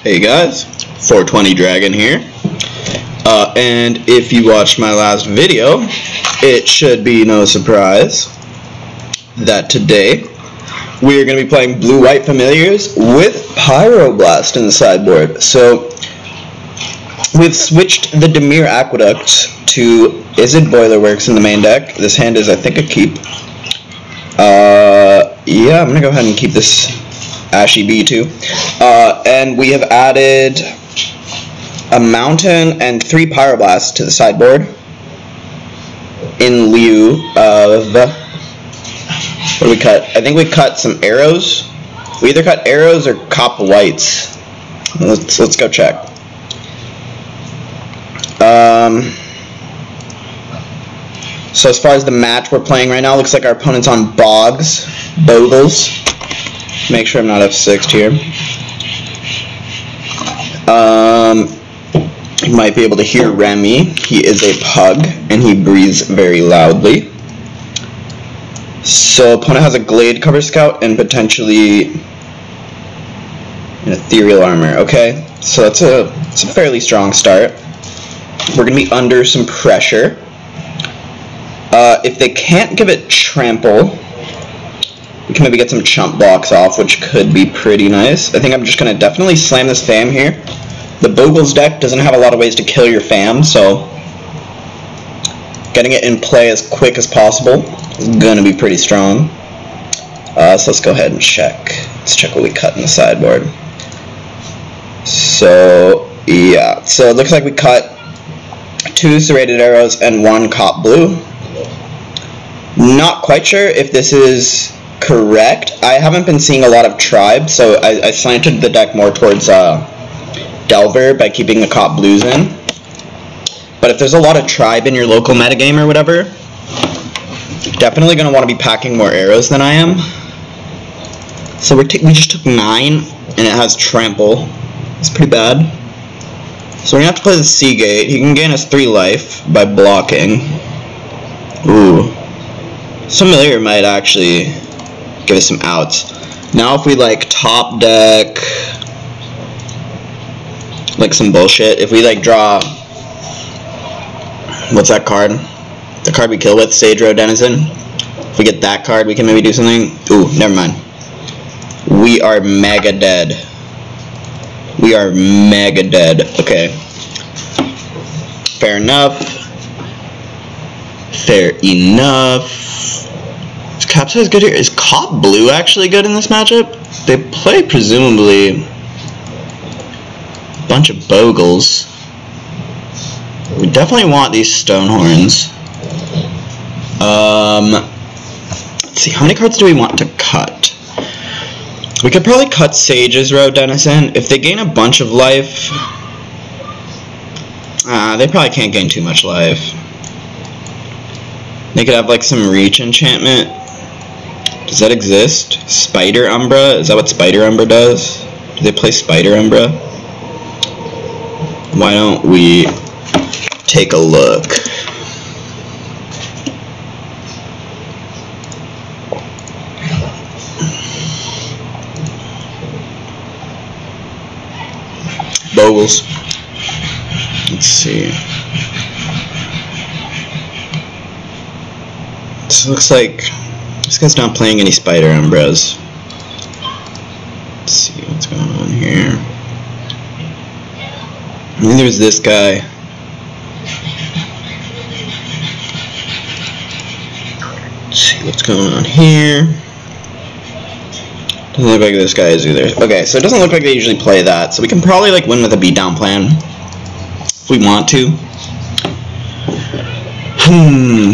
Hey guys, 420dragon here, and if you watched my last video, it should be no surprise that today we are going to be playing blue-white familiars with pyroblast in the sideboard. So we've switched the Demir Aqueduct to Izzet Boilerworks in the main deck. This hand is, I think, a keep. Yeah, I'm going to go ahead and keep this Ashy B2. And we have added a mountain and 3 pyroblasts to the sideboard in lieu of, what did we cut? I think we cut some arrows. We either cut arrows or cop whites. Let's go check. So as far as the match we're playing right now, looks like our opponent's on Bogles. Make sure I'm not F6'd here. You might be able to hear Remy. He is a pug, and he breathes very loudly. So opponent has a Glade Cover Scout and potentially an Ethereal Armor. Okay, so it's a fairly strong start. We're going to be under some pressure. If they can't give it Trample, we can maybe get some chump blocks off, which could be pretty nice. I think I'm just going to definitely slam this fam here. The Bogles deck doesn't have a lot of ways to kill your fam, so getting it in play as quick as possible is going to be pretty strong. So let's go ahead and check. Let's check what we cut in the sideboard. So, yeah. So it looks like we cut 2 serrated arrows and 1 cop blue. Not quite sure if this is correct. I haven't been seeing a lot of tribes, so I slanted the deck more towards Delver by keeping the cop blues in. But if there's a lot of tribe in your local metagame or whatever, definitely going to want to be packing more arrows than I am. So we just took 9, and it has Trample. It's pretty bad. So we're going to have to play the Seagate. He can gain us 3 life by blocking. Ooh. Familiar might actually give us some outs. Now if we like top deck like some bullshit, if we like draw, what's that card? The card we kill with, Sage Road Denizen. If we get that card, we can maybe do something. Ooh, never mind. We are mega dead. We are mega dead. Okay. Fair enough. Fair enough. Is Capsize good here? Is Cop Blue actually good in this matchup? They play presumably a bunch of Bogles. We definitely want these Stonehorns. Let's see, how many cards do we want to cut? We could probably cut Sage's Road Denizen. If they gain a bunch of life, they probably can't gain too much life. They could have like some reach enchantment. Does that exist? Spider Umbra? Is that what Spider Umbra does? Do they play Spider Umbra? Why don't we take a look? Bogles. Let's see. This looks like this guy's not playing any Spider Umbras. Let's see what's going on here. I think there's this guy. Let's see what's going on here. Doesn't look like this guy is either. Okay, so it doesn't look like they usually play that. So we can probably like win with a beatdown plan if we want to. I'm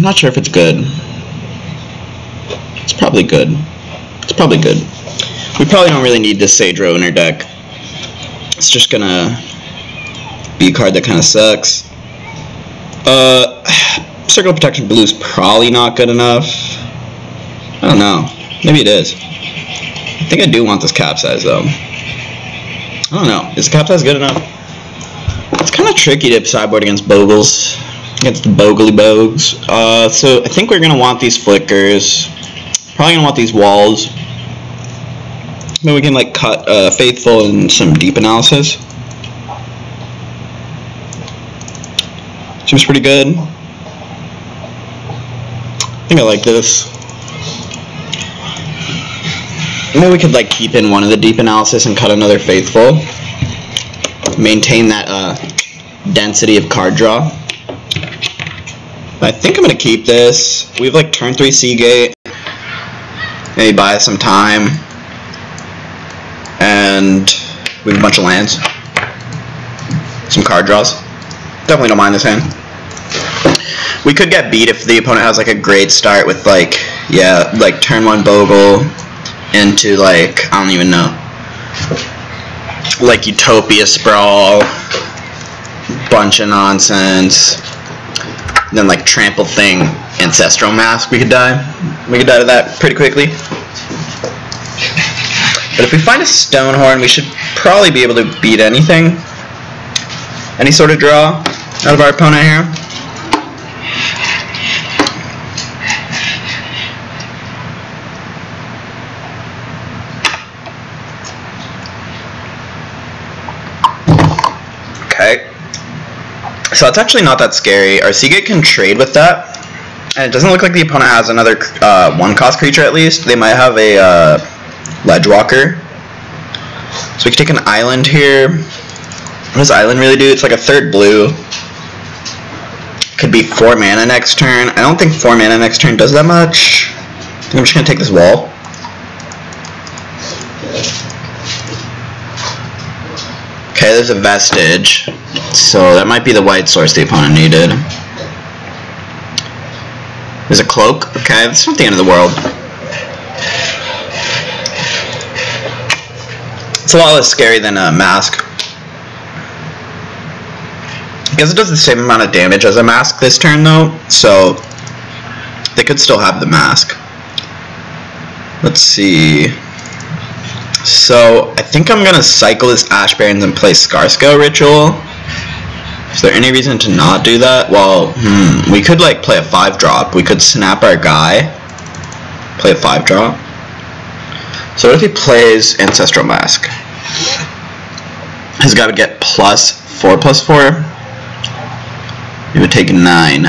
not sure if it's good. It's probably good. It's probably good. We probably don't really need this Sage Row in our deck. It's just gonna be a card that kind of sucks. Circle of Protection Blue is probably not good enough. I don't know. Maybe it is. I think I do want this Capsize though. I don't know. Is Capsize good enough? It's kind of tricky to sideboard against Bogles. Against the Bogly Bogues. So I think we're going to want these Flickers. Probably going to want these Walls. Then we can like cut Faithful and some Deep Analysis. Seems pretty good. I think I like this. Maybe we could like keep in one of the Deep Analysis and cut another Faithful. Maintain that density of card draw. I think I'm gonna keep this. We have like turn 3 Seagate. Maybe buy some time. And we have a bunch of lands. Some card draws. Definitely don't mind this hand. We could get beat if the opponent has like a great start with like, yeah, like turn 1 Bogle into like, I don't even know, like Utopia Sprawl, bunch of nonsense, then like Trample Thing, Ancestral Mask, we could die. We could die to that pretty quickly. But if we find a Stonehorn, we should probably be able to beat anything. Any sort of draw out of our opponent here. Okay. So it's actually not that scary. Our Seagate can trade with that. And it doesn't look like the opponent has another 1-cost creature at least. They might have a Ledgewalker. So we can take an island here. What does island really do? It's like a 3rd blue. Could be 4 mana next turn. I don't think 4 mana next turn does that much. I think I'm just going to take this wall. Okay, there's a Vestige. So that might be the white source the opponent needed. There's a Cloak. Okay, that's not the end of the world. It's a lot less scary than a Mask. I guess it does the same amount of damage as a Mask this turn though, so they could still have the Mask. Let's see. So I think I'm gonna cycle this Ash Barrens and play Scarscale Ritual. Is there any reason to not do that? Well, we could like play a 5-drop. We could snap our guy, play a 5-drop. So what if he plays Ancestral Mask? His guy would get +4/+4. He would take 9.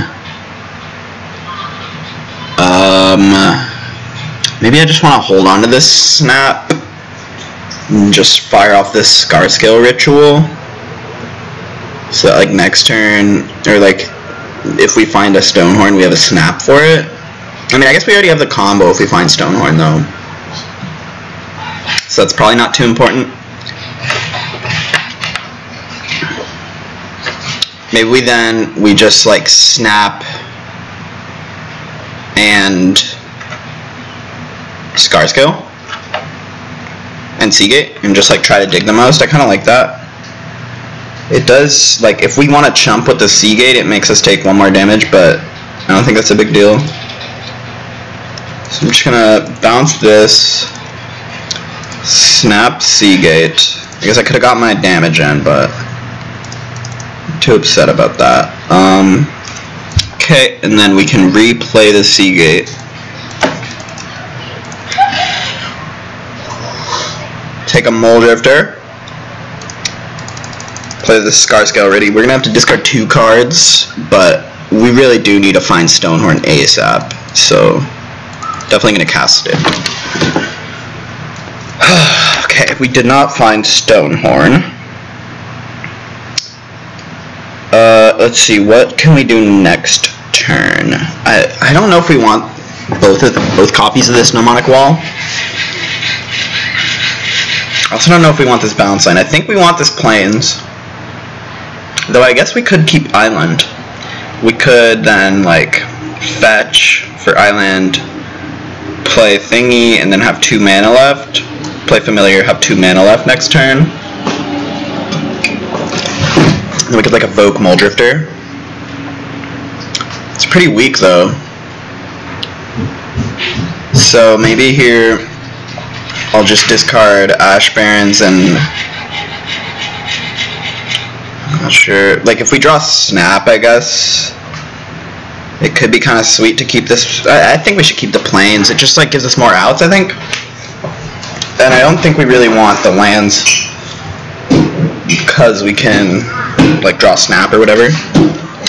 Maybe I just want to hold on to this snap and just fire off this Scarscale Ritual. So that like next turn, or like if we find a Stonehorn, we have a snap for it. I mean, I guess we already have the combo if we find Stonehorn though. So that's probably not too important. Maybe we just like snap and Scarscale and Seagate and just like try to dig the most. I kind of like that. It does, like, if we want to chump with the Seagate, it makes us take 1 more damage, but I don't think that's a big deal. So I'm just gonna bounce this, snap Seagate. I guess I could have got my damage in, but I'm too upset about that. Okay, and then we can replay the Seagate. Take a Mole Drifter. Play the Scarscale ready. We're gonna have to discard 2 cards, but we really do need to find Stonehorn ASAP. So definitely gonna cast it. Okay, we did not find Stonehorn. Let's see, what can we do next turn? I don't know if we want both copies of this Mnemonic Wall. I also don't know if we want this Bounce Line. I think we want this Plains. Though I guess we could keep Island. We could then like fetch for Island, play Thingy, and then have 2 mana left. Play Familiar, have 2 mana left next turn. Then we could like evoke Mole Drifter. It's pretty weak though. So maybe here I'll just discard Ash Barrens and I'm not sure. Like if we draw Snap, I guess it could be kind of sweet to keep this. I think we should keep the Plains. It just like gives us more outs, I think. And I don't think we really want the lands because we can like draw snap or whatever.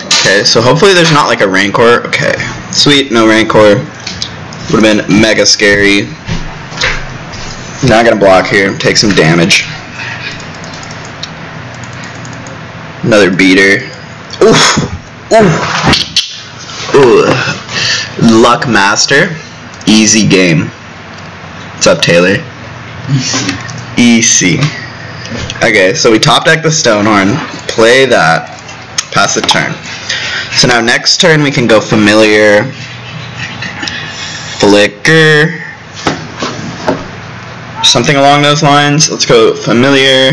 Okay, so hopefully there's not like a Rancor. Okay, sweet, no Rancor. Would have been mega scary. Not gonna block here, take some damage. Another beater. Oof. Oof. Ooh. Luck Master. Easy game. What's up, Taylor? Easy. Okay, so we top deck the Stonehorn, play that, pass the turn. So now next turn we can go Familiar, Flicker, something along those lines. Let's go Familiar.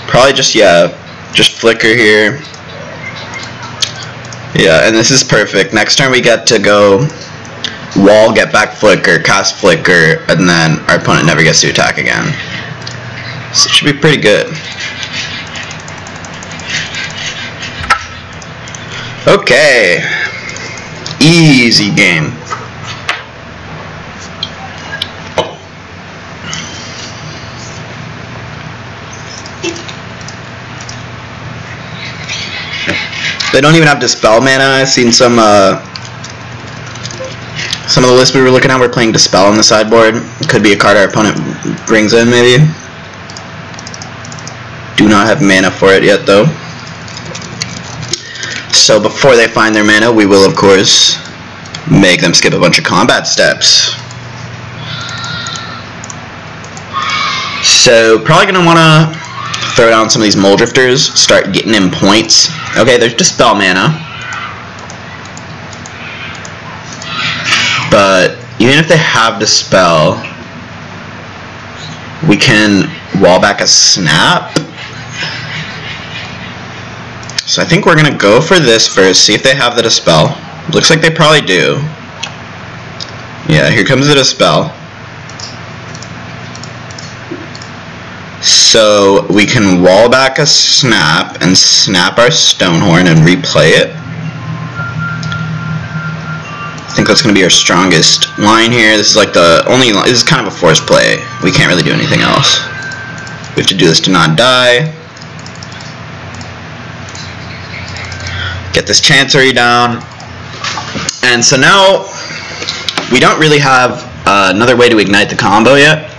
Probably just, yeah, just Flicker here. Yeah, and this is perfect. Next turn we get to go Wall, get back Flicker, cast Flicker, and then our opponent never gets to attack again. So it should be pretty good. Okay. Easy game. They don't even have Dispel mana. I've seen some of the lists we were looking at were playing Dispel on the sideboard. It could be a card our opponent brings in, maybe. Do not have mana for it yet, though. So before they find their mana, we will, of course, make them skip a bunch of combat steps. So probably going to want to throw down some of these Mole Drifters, start getting in points. Okay, there's Dispel mana. But even if they have Dispel, we can wall back a Snap. So I think we're going to go for this first, see if they have the Dispel. Looks like they probably do. Yeah, here comes the Dispel. So we can wall back a Snap and snap our Stonehorn and replay it. I think that's going to be our strongest line here. This is like the only line. This is kind of a forced play. We can't really do anything else. We have to do this to not die. Get this Chancery down. And so now we don't really have another way to ignite the combo yet.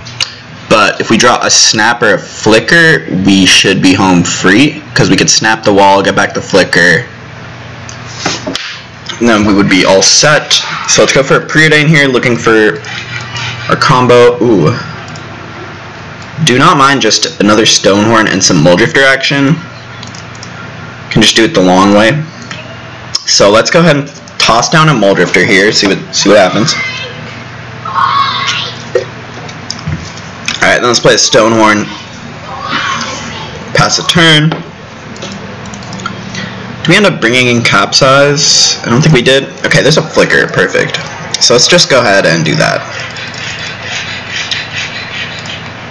But if we draw a Snap or a Flicker, we should be home free, because we could snap the wall, get back the Flicker, and then we would be all set. So let's go for a Preordain here, looking for our combo. Ooh. Do not mind just another Stonehorn and some Mole Drifter action. Can just do it the long way. So let's go ahead and toss down a Mole Drifter here, see what happens. Alright, then let's play a Stonehorn. Pass a turn. Do we end up bringing in Capsize? I don't think we did. Okay, there's a Flicker. Perfect. So let's just go ahead and do that.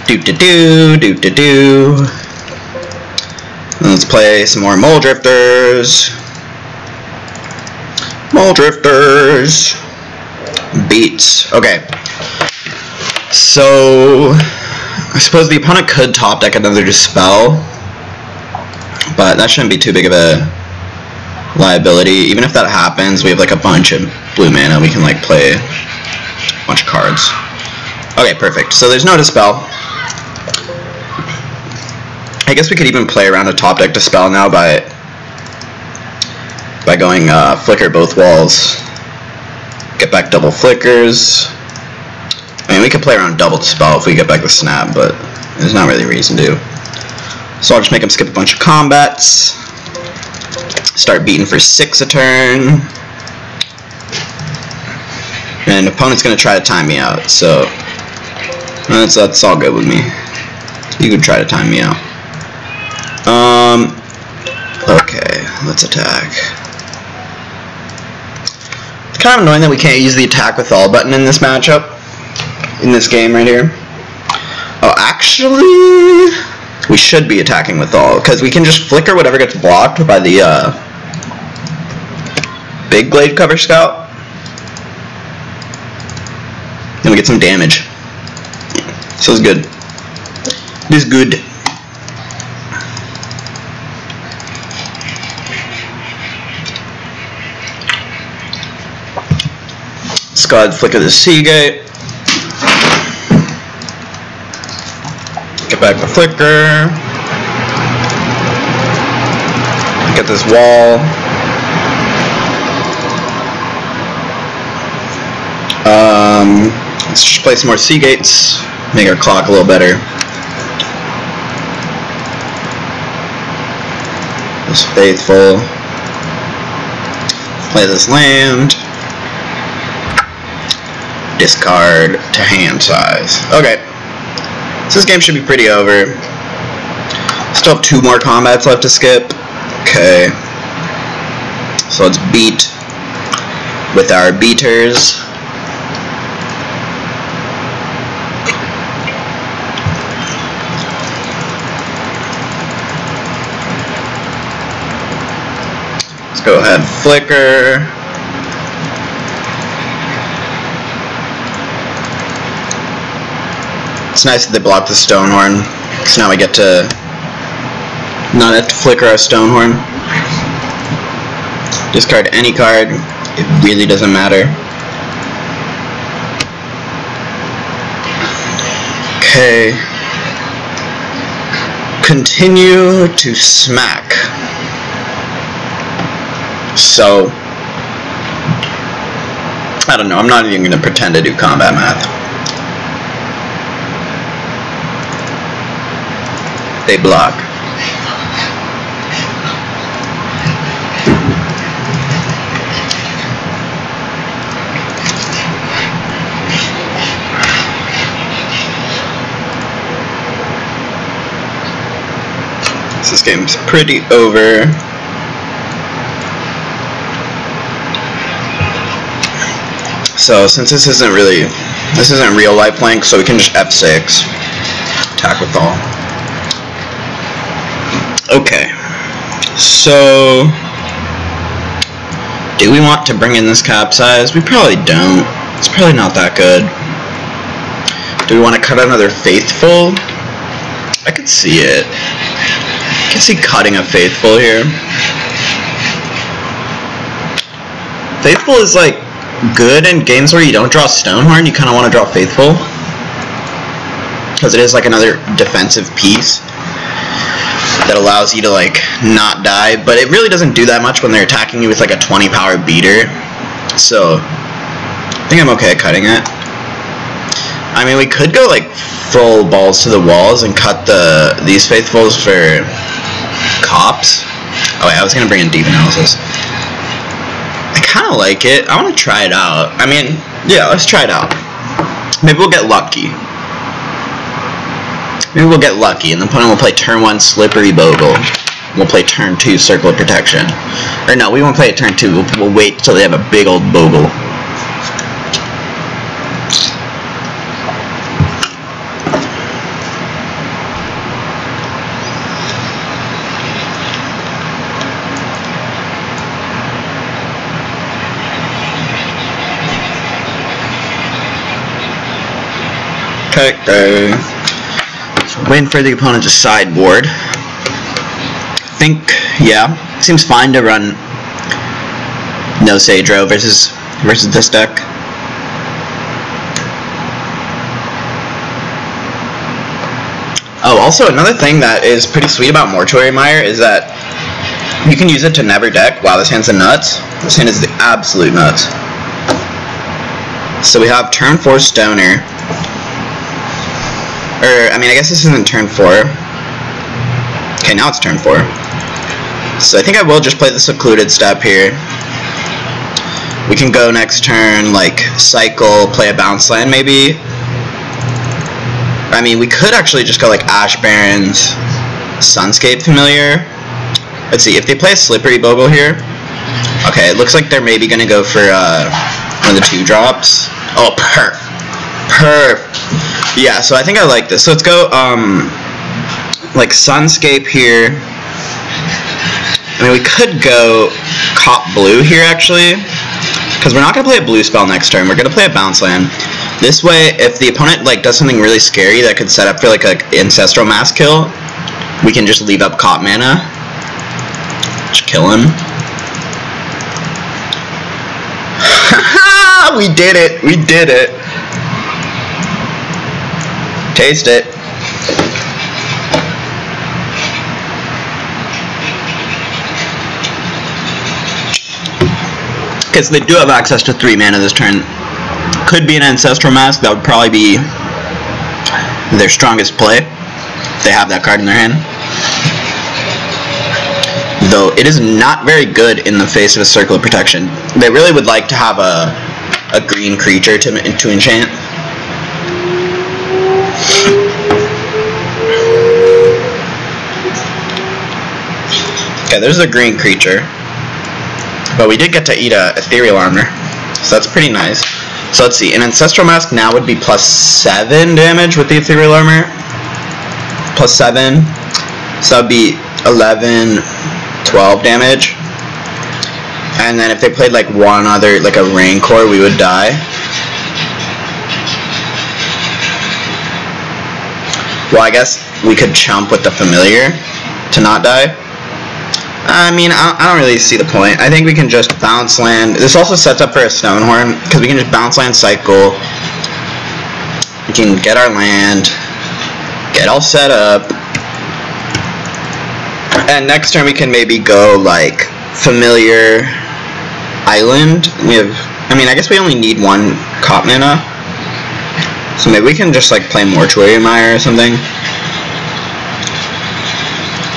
Do-do-do, and let's play some more Mole Drifters. Mole Drifters. Beats. Okay. So I suppose the opponent could top deck another Dispel, but that shouldn't be too big of a liability. Even if that happens, we have like a bunch of blue mana. We can like play a bunch of cards. Okay, perfect. So there's no Dispel. I guess we could even play around a top deck Dispel now by going Flicker both walls. Get back double Flickers. I mean, we could play around double Dispel if we get back the Snap, but there's not really a reason to. So I'll just make them skip a bunch of combats. Start beating for 6 a turn. And opponent's going to try to time me out, so that's all good with me. You can try to time me out. Okay, let's attack. It's kind of annoying that we can't use the attack with all button in this matchup. In this game right here. Oh, actually, we should be attacking with all, because we can just Flicker whatever gets blocked by the Big Blade Cover Scout. Then we get some damage. So it's good. This is good. Let's go ahead and flicker the Seagate. Get back the flicker. Get this wall. Let's just play some more Seagates. Make our clock a little better. This faithful. Play this land. Discard to hand size. Okay. So this game should be pretty over. Still have 2 more combats left to skip. Okay. So let's beat with our beaters. Let's go ahead and flicker. It's nice that they block the Stonehorn, because now we get to not have to flicker our Stonehorn. Discard any card, it really doesn't matter. Okay. Continue to smack. So, I don't know, I'm not even going to pretend to do combat math. They block. This game's pretty over. So since this isn't real life Link, so we can just F6. Attack with all. Okay, so do we want to bring in this capsize? We probably don't. It's probably not that good. Do we want to cut another Faithful? I could see it. I can see cutting a Faithful here. Faithful is like good in games where you don't draw Stonehorn. You kind of want to draw Faithful because it is like another defensive piece that allows you to like not die, but it really doesn't do that much when they're attacking you with like a 20 power beater. So I think I'm okay at cutting it. I mean, we could go like full balls to the walls and cut these Faithfuls for cops. Oh wait, I was gonna bring in Deep Analysis. I kind of like it. I want to try it out. I mean, yeah, let's try it out. Maybe we'll get lucky. Maybe we'll get lucky, and the opponent will play turn 1 Slippery Bogle. We'll play turn 2 Circle of Protection. Or no, we won't play it turn 2. We'll wait till they have a big old Bogle. Okay. Waiting for the opponent to sideboard. I think, yeah, seems fine to run no Sadro versus this deck. Oh, also another thing that is pretty sweet about Mortuary Mire is that you can use it to never deck. Wow, this hand's the nuts. This hand is the absolute nuts. So we have turn 4 Stoner. Or, I mean, I guess this isn't turn 4. Okay, now it's turn 4. So I think I will just play the Secluded Step here. We can go next turn, like, cycle, play a bounce land, maybe. I mean, we could actually just go, like, Ash Barrens, Sunscape Familiar. Let's see, if they play a Slippery Bogle here. Okay, it looks like they're maybe going to go for one of the 2-drops. Oh, perf. Yeah, so I think I like this. So let's go, like, Sunscape here. I mean, we could go Cop Blue here, actually. Because we're not going to play a blue spell next turn. We're going to play a bounce land. This way, if the opponent like does something really scary that could set up for like an Ancestral Mask kill, we can just leave up Cop mana. Just kill him. Haha! We did it! We did it! Taste it. Because they do have access to 3 mana this turn. Could be an Ancestral Mask. That would probably be their strongest play. They have that card in their hand. Though it is not very good in the face of a Circle of Protection. They really would like to have a green creature to enchant. Okay, there's a green creature. But we did get to eat a Ethereal Armor. So that's pretty nice. So let's see, an Ancestral Mask now would be +7 damage with the Ethereal Armor. +7. So that would be 11, 12 damage. And then if they played like one other, like a Rancor, we would die. Well, I guess we could chump with the Familiar to not die. I mean, I don't really see the point. I think we can just bounce land. This also sets up for a Stonehorn, because we can just bounce land cycle. We can get our land, get all set up. And next turn we can maybe go, like, Familiar Island. We have, I mean, I guess we only need 1 Cop mana. So maybe we can just, like, play Mortuary Mire or something.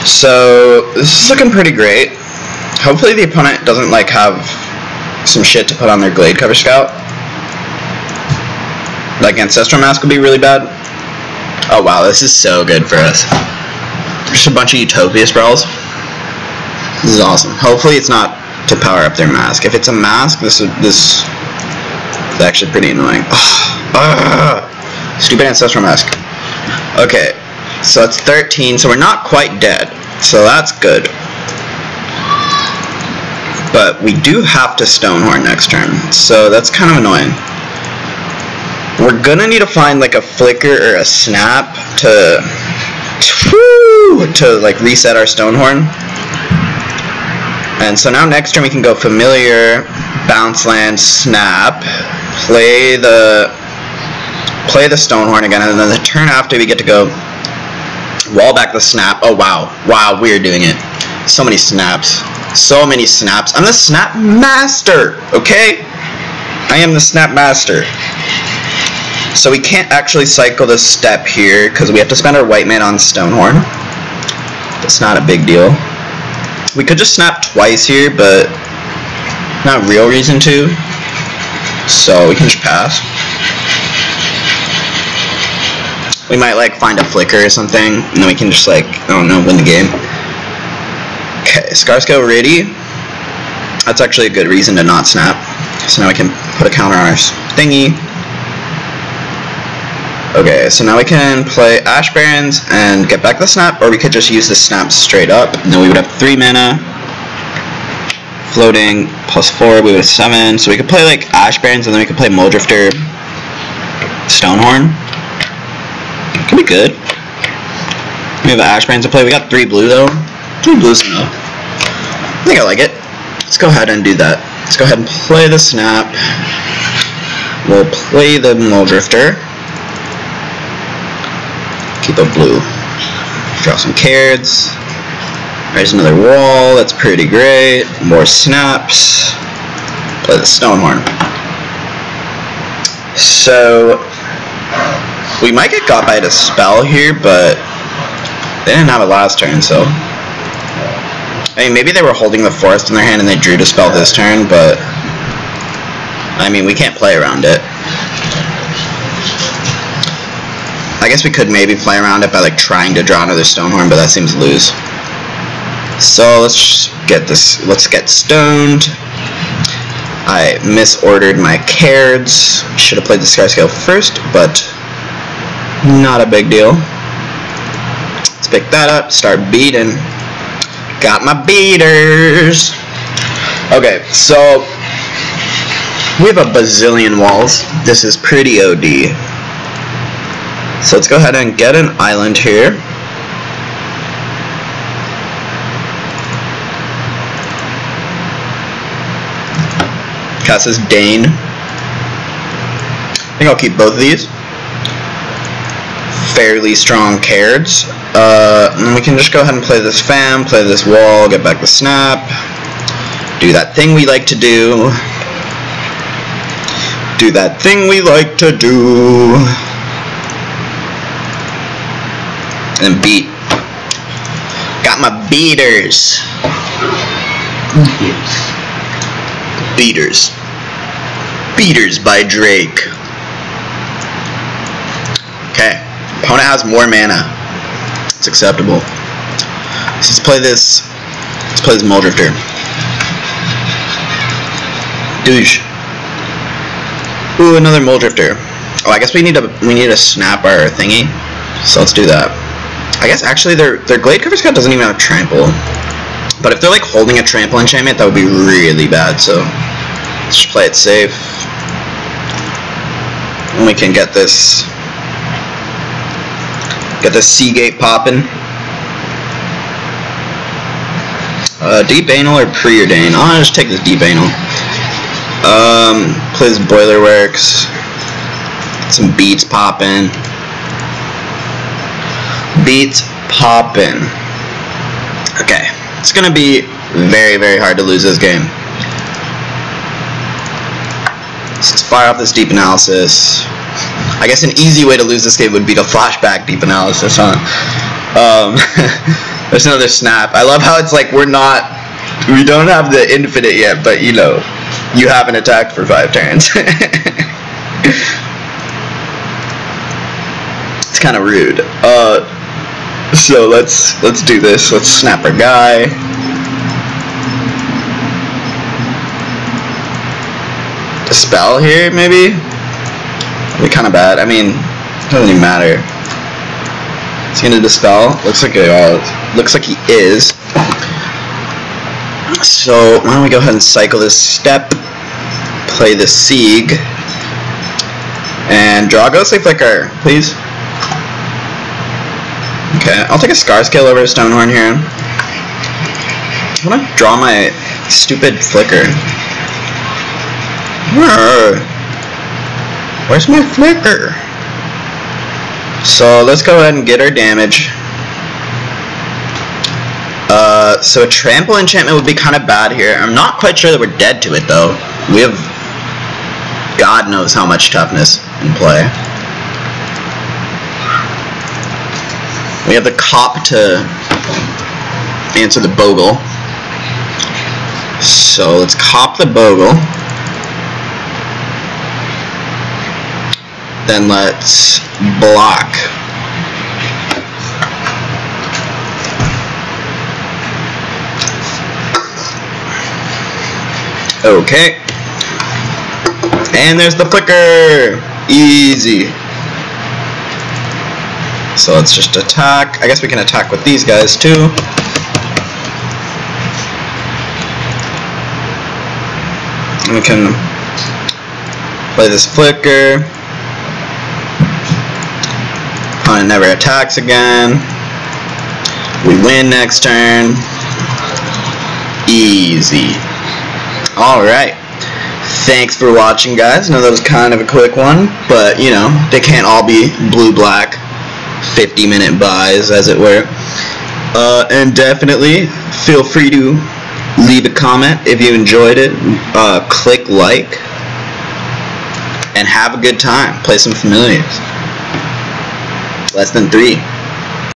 So this is looking pretty great. Hopefully the opponent doesn't like have some shit to put on their Glade Cover Scout. Like Ancestral Mask would be really bad. Oh wow, this is so good for us. Just a bunch of Utopia spells. This is awesome. Hopefully it's not to power up their mask. If it's a mask, this is actually pretty annoying. Stupid Ancestral Mask. Okay. So it's 13, so we're not quite dead. So that's good. But we do have to Stonehorn next turn. So that's kind of annoying. We're gonna need to find like a Flicker or a Snap to like reset our Stonehorn. And so now next turn we can go Familiar, Bounce Land, Snap, play the Stonehorn again, and then the turn after we get to go wall back the Snap. Oh wow, wow, we're doing it. So many snaps, so many snaps. I'm the Snap Master, okay? I am the Snap Master. So we can't actually cycle this step here because we have to spend our white mana on Stonehorn. That's not a big deal. We could just snap twice here, but not real reason to. So we can just pass. We might like find a Flicker or something, and then we can just like, I don't know, win the game. Okay, Scarscale ready. That's actually a good reason to not snap. So now we can put a counter on our thingy. Okay, so now we can play Ash Barrens and get back the snap, or we could just use the snap straight up, and then we would have 3 mana. Floating, +4, we would have 7. So we could play like Ash Barrens, and then we could play Muldrifter, Stonehorn. Could be good. We have Ash Barrens to play. We got 3 blue though. 3 blue's enough. I think I like it. Let's go ahead and do that. Let's go ahead and play the snap. We'll play the Muldrifter. Keep a blue. Draw some cards. There's another wall. That's pretty great. More snaps. Play the Stonehorn. So we might get got by a spell here, but they didn't have it last turn, so I mean, maybe they were holding the forest in their hand and they drew to spell this turn, but I mean, we can't play around it. I guess we could maybe play around it by like trying to draw another Stonehorn, but that seems loose. So let's get this. Let's get stoned. I misordered my cards. Should have played the Scarscale first, but not a big deal. Let's pick that up. Start beating. Got my beaters. Okay, so We have a bazillion walls. This is pretty OD. So let's go ahead and get an island here. Cast as Dane. I think I'll keep both of these. Fairly strong cards. And we can just go ahead and play this fam, play this wall, get back the snap. Do that thing we like to do. Do that thing we like to do. And beat. Got my beaters. Beaters. Beaters by Drake. Okay. Opponent has more mana. It's acceptable. So let's play this. Let's play this Mole Drifter. Douche. Ooh, another Mole Drifter. Oh, I guess we need to snap our thingy. So let's do that. I guess actually their Glade Cover Scout doesn't even have trample. But if they're like holding a trample enchantment, that would be really bad. So let's just play it safe. And we can get this Seagate popping. Deep Anal or Preordain? I'll just take this Deep Anal. Play this Boiler Works. Some beats popping. Beats popping. Okay, it's gonna be very, very hard to lose this game. Let's fire off this Deep Analysis. I guess an easy way to lose this game would be to flashback Deep Analysis, huh? There's another snap. I love how it's like we don't have the infinite yet, but you know, you haven't attacked for 5 turns. It's kind of rude. So let's do this. Let's snap our guy. Dispel here, maybe? That'd be kind of bad. I mean, it doesn't even matter. Is he gonna dispel? Looks like he is. So why don't we go ahead and cycle this step, play the Sieg, and draw Ghostly Flicker, please. Okay, I'll take a Scar Scale over a Stonehorn here. I want to draw my stupid Flicker. Where's my Flicker? So let's go ahead and get our damage. So a Trample enchantment would be kind of bad here. I'm not quite sure that we're dead to it though. We have God knows how much toughness in play. We have the Cop to answer the Bogle. So let's Cop the Bogle. Then let's block. Okay. And there's the Flicker. Easy. So let's just attack. I guess we can attack with these guys too. And we can play this Flicker. Opponent never attacks again. We win next turn. Easy. Alright. Thanks for watching, guys. I know that was kind of a quick one, but you know, they can't all be blue-black 50-minute buys, as it were. And definitely feel free to leave a comment if you enjoyed it. Click like. And have a good time. Play some familiars. Less than 3.